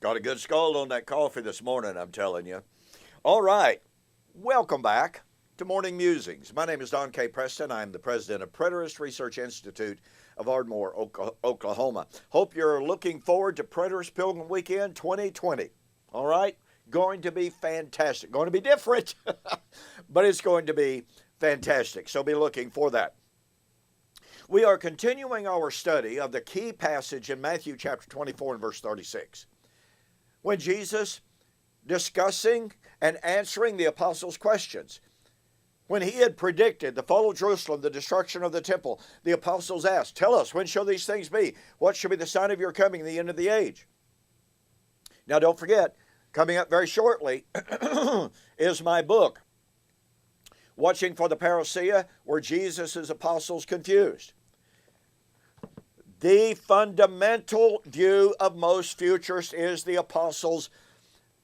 Got a good scald on that coffee this morning, I'm telling you. All right. Welcome back to Morning Musings. My name is Don K. Preston. I'm the president of Preterist Research Institute of Ardmore, Oklahoma. Hope you're looking forward to Preterist Pilgrim Weekend 2020. All right? Going to be fantastic. Going to be different, but it's going to be fantastic. So be looking for that. We are continuing our study of the key passage in Matthew chapter 24 and verse 36. When Jesus, discussing and answering the apostles' questions, when he had predicted the fall of Jerusalem, the destruction of the temple, the apostles asked, "Tell us, when shall these things be? What shall be the sign of your coming, the end of the age?" Now don't forget, coming up very shortly is my book, Watching for the Parousia, where Jesus' apostles confused. The fundamental view of most futurists is the apostles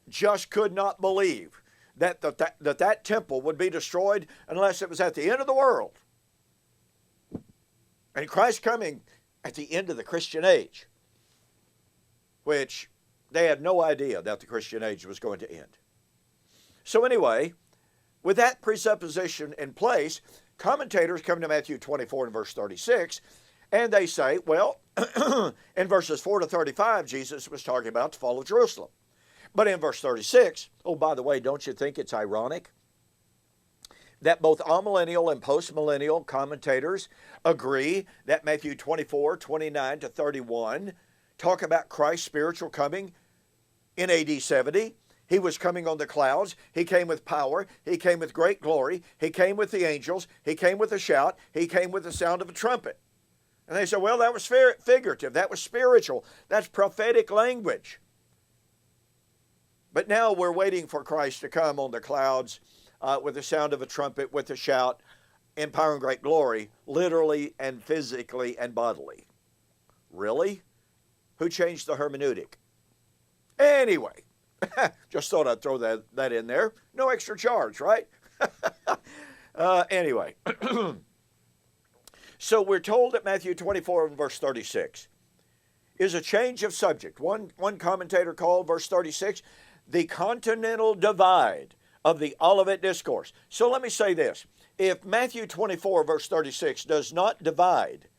just could not believe that temple would be destroyed unless it was at the end of the world. And Christ coming at the end of the Christian age, which they had no idea that the Christian age was going to end. So anyway, with that presupposition in place, commentators come to Matthew 24 and verse 36, and they say, well, in verses 4 to 35, Jesus was talking about the fall of Jerusalem. But in verse 36, oh, by the way, don't you think it's ironic that both amillennial and postmillennial commentators agree that Matthew 24, 29 to 31 talk about Christ's spiritual coming in AD 70? He was coming on the clouds. He came with power. He came with great glory. He came with the angels. He came with a shout. He came with the sound of a trumpet. And they say, well, that was figurative. That was spiritual. That's prophetic language. But now we're waiting for Christ to come on the clouds with the sound of a trumpet, with a shout, in power and great glory, literally and physically and bodily. Really? Who changed the hermeneutic? Anyway, just thought I'd throw that in there. No extra charge, right? Anyway. So we're told that Matthew 24 and verse 36 is a change of subject. One commentator called verse 36 the continental divide of the Olivet Discourse. So let me say this. If Matthew 24 verse 36 does not divide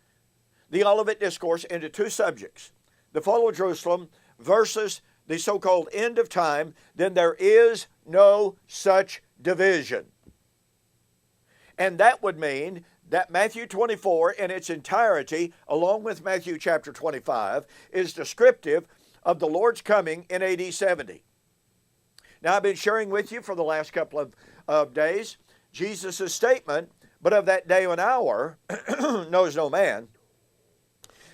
the Olivet Discourse into two subjects, the fall of Jerusalem versus the so-called end of time, then there is no such division. And that would mean that Matthew 24 in its entirety, along with Matthew chapter 25, is descriptive of the Lord's coming in AD 70. Now, I've been sharing with you for the last couple of days Jesus' statement, but of that day and hour knows no man,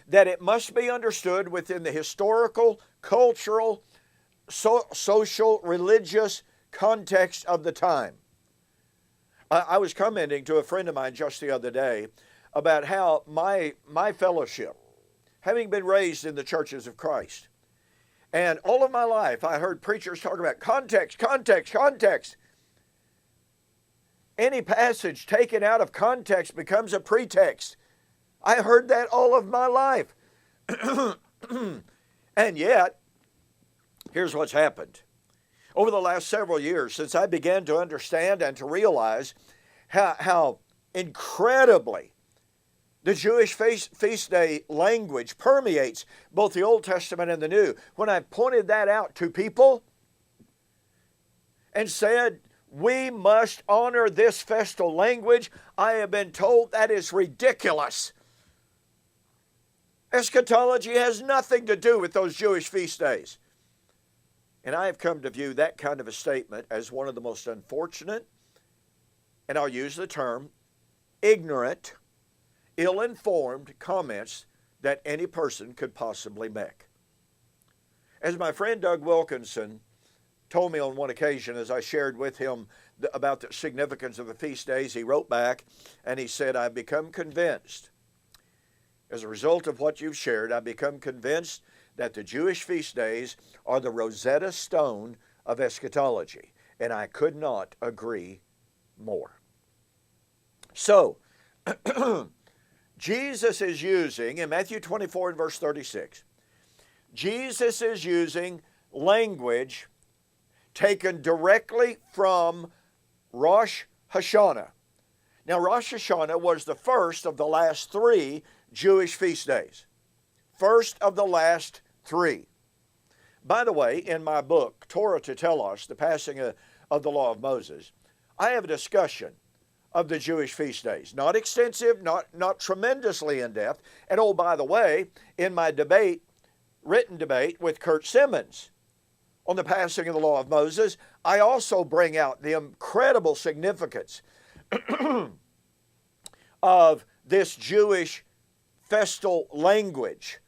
that it must be understood within the historical, cultural, social, religious context of the time. I was commenting to a friend of mine just the other day about how my fellowship, having been raised in the churches of Christ, and all of my life I heard preachers talk about context, context, context. Any passage taken out of context becomes a pretext. I heard that all of my life. And yet, here's what's happened. Over the last several years, since I began to understand and to realize how incredibly the Jewish feast day language permeates both the Old Testament and the New, when I pointed that out to people and said, we must honor this festal language, I have been told that is ridiculous. Eschatology has nothing to do with those Jewish feast days. And I have come to view that kind of a statement as one of the most unfortunate, and I'll use the term, ignorant, ill-informed comments that any person could possibly make. As my friend Doug Wilkinson told me on one occasion, as I shared with him about the significance of the feast days, he wrote back and he said, I've become convinced, as a result of what you've shared, I've become convinced that the Jewish feast days are the Rosetta Stone of eschatology, and I could not agree more. So, Jesus is using, in Matthew 24 and verse 36, Jesus is using language taken directly from Rosh Hashanah. Now, Rosh Hashanah was the first of the last 3 Jewish feast days. First of the last 3. By the way, in my book, Torah to Telos, The Passing of the Law of Moses, I have a discussion of the Jewish feast days. Not extensive, not tremendously in-depth. And oh, by the way, in my written debate with Kurt Simmons on the passing of the law of Moses, I also bring out the incredible significance of this Jewish festal language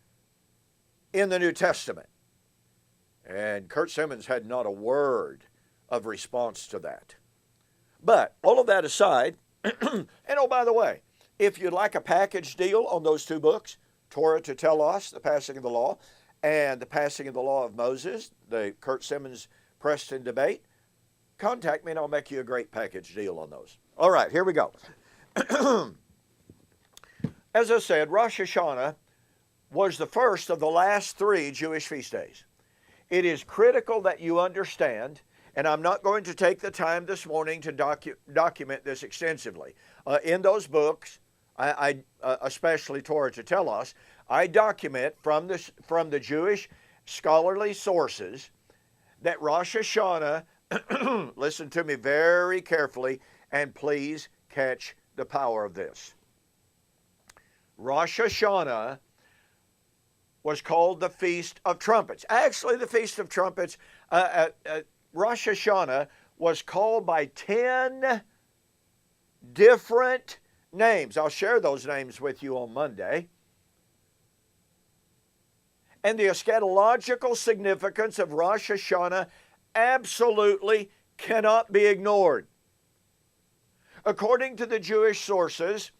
in the New Testament. And Kurt Simmons had not a word of response to that. But all of that aside, and oh, by the way, if you'd like a package deal on those 2 books, Torah to Telos, The Passing of the Law, and The Passing of the Law of Moses, the Kurt Simmons Preston debate, contact me and I'll make you a great package deal on those. All right, here we go. As I said, Rosh Hashanah was the first of the last 3 Jewish feast days. It is critical that you understand, and I'm not going to take the time this morning to document this extensively. In those books, especially Torah to Telos, I document from the Jewish scholarly sources that Rosh Hashanah, listen to me very carefully, and please catch the power of this. Rosh Hashanah was called the Feast of Trumpets. Actually, the Feast of Trumpets, Rosh Hashanah was called by 10 different names. I'll share those names with you on Monday. And the eschatological significance of Rosh Hashanah absolutely cannot be ignored. According to the Jewish sources,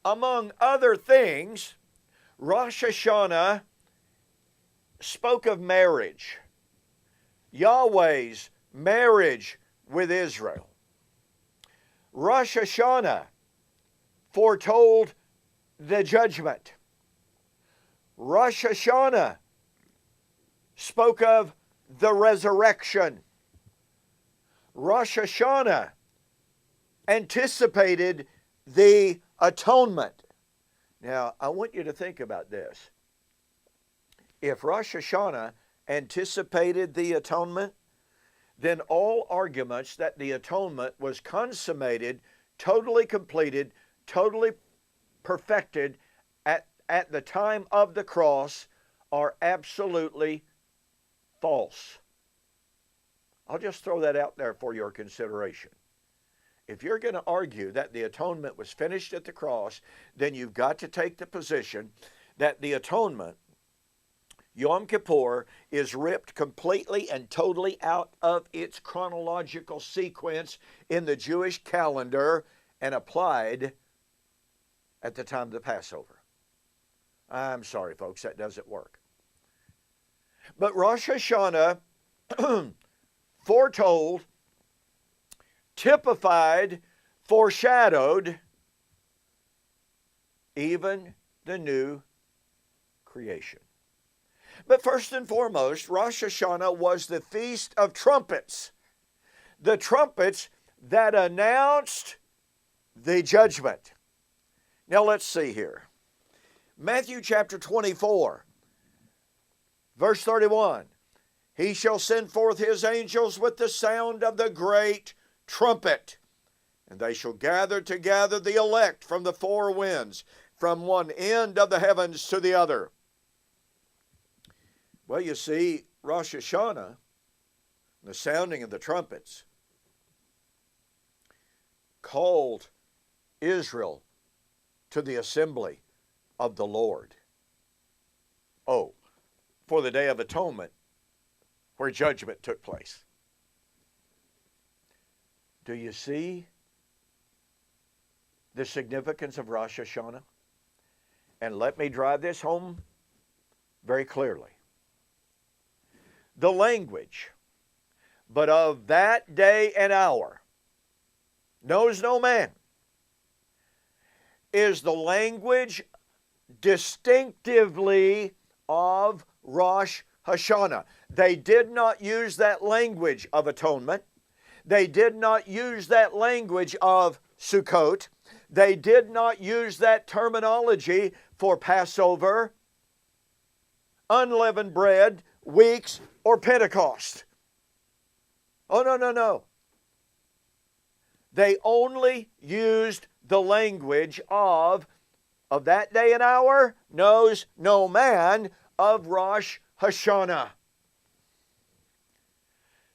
among other things, Rosh Hashanah spoke of marriage, Yahweh's marriage with Israel. Rosh Hashanah foretold the judgment. Rosh Hashanah spoke of the resurrection. Rosh Hashanah anticipated the atonement. Now, I want you to think about this. If Rosh Hashanah anticipated the atonement, then all arguments that the atonement was consummated, totally completed, totally perfected at the time of the cross are absolutely false. I'll just throw that out there for your consideration. If you're going to argue that the atonement was finished at the cross, then you've got to take the position that the atonement, Yom Kippur, is ripped completely and totally out of its chronological sequence in the Jewish calendar and applied at the time of the Passover. I'm sorry, folks, that doesn't work. But Rosh Hashanah foretold, typified, foreshadowed even the new creation. But first and foremost, Rosh Hashanah was the Feast of Trumpets. The trumpets that announced the judgment. Now let's see here. Matthew chapter 24, verse 31. He shall send forth his angels with the sound of the great trumpet, and they shall gather together the elect from the four winds, from one end of the heavens to the other. Well, you see, Rosh Hashanah, the sounding of the trumpets, called Israel to the assembly of the Lord. Oh, for the Day of Atonement, where judgment took place. Do you see the significance of Rosh Hashanah? And let me drive this home very clearly. The language, but of that day and hour, knows no man, is the language distinctively of Rosh Hashanah. They did not use that language of atonement. They did not use that language of Sukkot. They did not use that terminology for Passover, unleavened bread, weeks, or Pentecost. Oh, no, no, no. They only used the language of that day and hour knows no man, of Rosh Hashanah.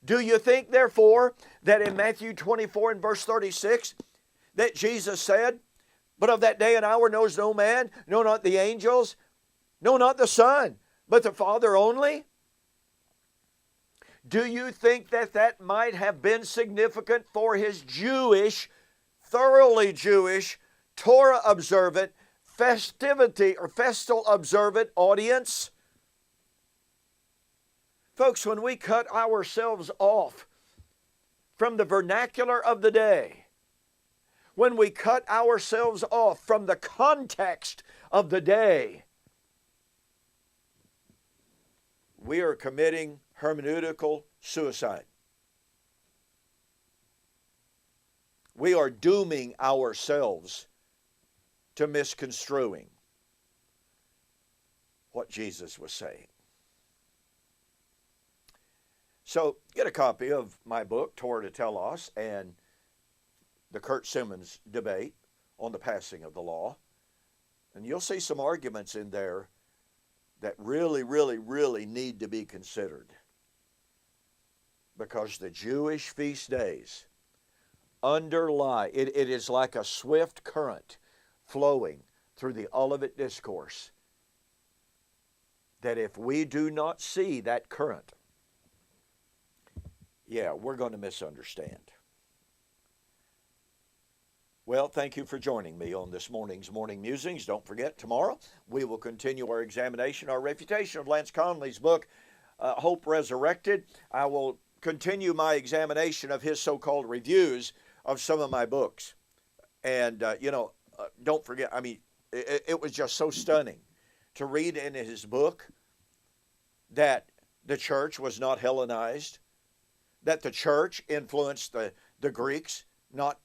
Do you think, therefore, that in Matthew 24 and verse 36, that Jesus said, but of that day and hour knows no man, no, not the angels, no, not the Son, but the Father only? Do you think that that might have been significant for his Jewish, thoroughly Jewish, Torah observant, festivity or festal observant audience? Folks, when we cut ourselves off from the vernacular of the day, when we cut ourselves off from the context of the day, we are committing hermeneutical suicide. We are dooming ourselves to misconstruing what Jesus was saying. So get a copy of my book, Torah to Telos, and the Kurt Simmons debate on the passing of the law. And you'll see some arguments in there that really, really, really need to be considered. Because the Jewish feast days underlie, it is like a swift current flowing through the Olivet Discourse, that if we do not see that current, we're going to misunderstand. Well, thank you for joining me on this morning's Morning Musings. Don't forget, tomorrow we will continue our examination, our refutation of Lance Conley's book, Hope Resurrected. I will continue my examination of his so-called reviews of some of my books. And, don't forget, it was just so stunning to read in his book that the church was not Hellenized, that the church influenced the Greeks, not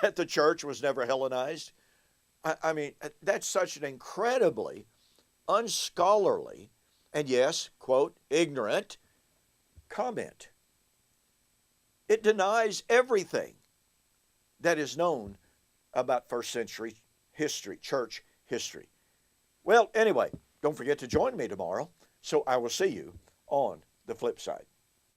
that the church was never Hellenized. That's such an incredibly unscholarly and, yes, quote, ignorant comment. It denies everything that is known about first century history, church history. Well, anyway, don't forget to join me tomorrow, so I will see you on the flip side.